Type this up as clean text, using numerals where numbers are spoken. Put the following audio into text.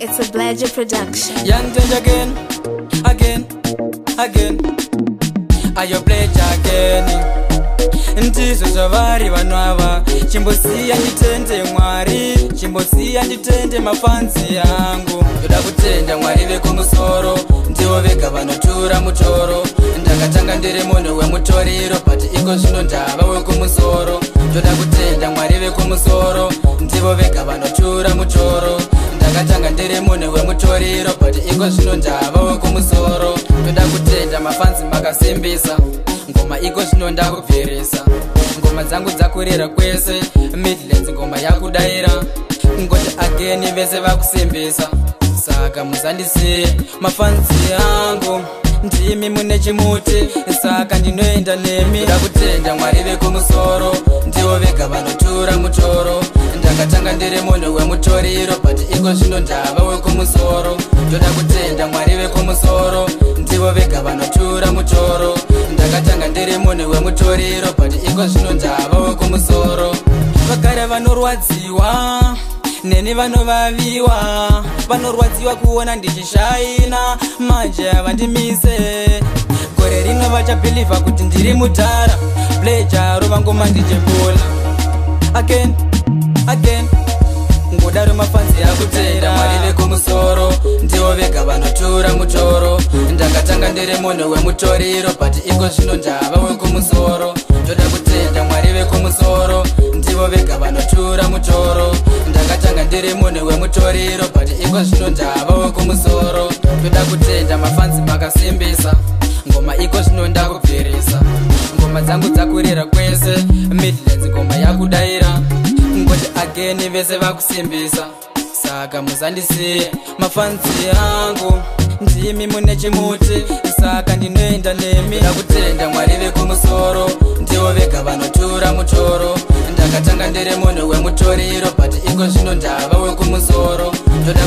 It's a Bledger production. Young change again. Ayo Bledger again. Ndizo zvavari vanwava. Chimbosiya nditende Mwari, chimbosiya nditende mafanzi yangu. Ndoda kutenda Mwari vekumusoro, ndivo vega vanotura mutoro. Ndakatanga ndiri munhu wemutoriro, but iko zvino ndava wekumusoro. Ndoda kutenda Mwari vekumusoro, ndivo vega vanotura mutoro. Ndakatanga ndiri munhu wemutoriro, but iko zvino ndava wekumusoro. Ndoda kutenda mafanzi makasimbisa, ngoma iko zvino ndakubvirisa. Ngoma dzangu dzakurira kwese, Midlands ngoma yakudaira. Ngoti again vese vakusimbisa, saka musandisiye mafanzi yangu. Ndimi mune chimuti, saka ndinoenda nemi. Ndoda kutenda Mwari vekumusoro, ndivo vega vanotura mutoro. Ndakatanga ndiri munhu wemutoriro, but iko zvino ndava wekumusoro. Ndoda kutenda Mwari vekumusoro, ndivo vega vanotura mutoro. Ndakatanga ndiri munhu wemutoriro, but iko zvino ndava wekumusoro. Vagara vanorwadziwa, neni vanovaviwa, vanorwadziwa kuona ndichishaina, manje havandimise. Gore rino vachabhilivha kuti ndiri mudhara, Bledger rova ndichepula. Again, ngodaro mafanzi akutenda Mwari vekumusoro, ndivo vega vanotura mutoro. Ndakatanga ndiri munhu wemutoriro, but iko zvino ndava wekumusoro. Ndoda kutenda Mwari vekumusoro, ndivo vega vanotura mutoro. Ndakatanga ndiri munhu wemutoriro, but iko zvino ndava wekumusoro. Ndoda kutenda mafanzi makasimbisa, ngoma iko zvino ndakubvirisa. Ngoma dzangu dzakurira kwese, Midlands ngoma yakudaira. Ngoti again vese vakusimbisa, saka musandisiye mafanzi yangu. Ndimi mune chimuti, saka ndinoenda nemi. Ndoda kutenda Mwari vekumusoro, ndivo vega vanotura mutoro. Ndakatanga ndiri munhu wemutoriro, but iko zvino ndava wekumusoro. Ndoda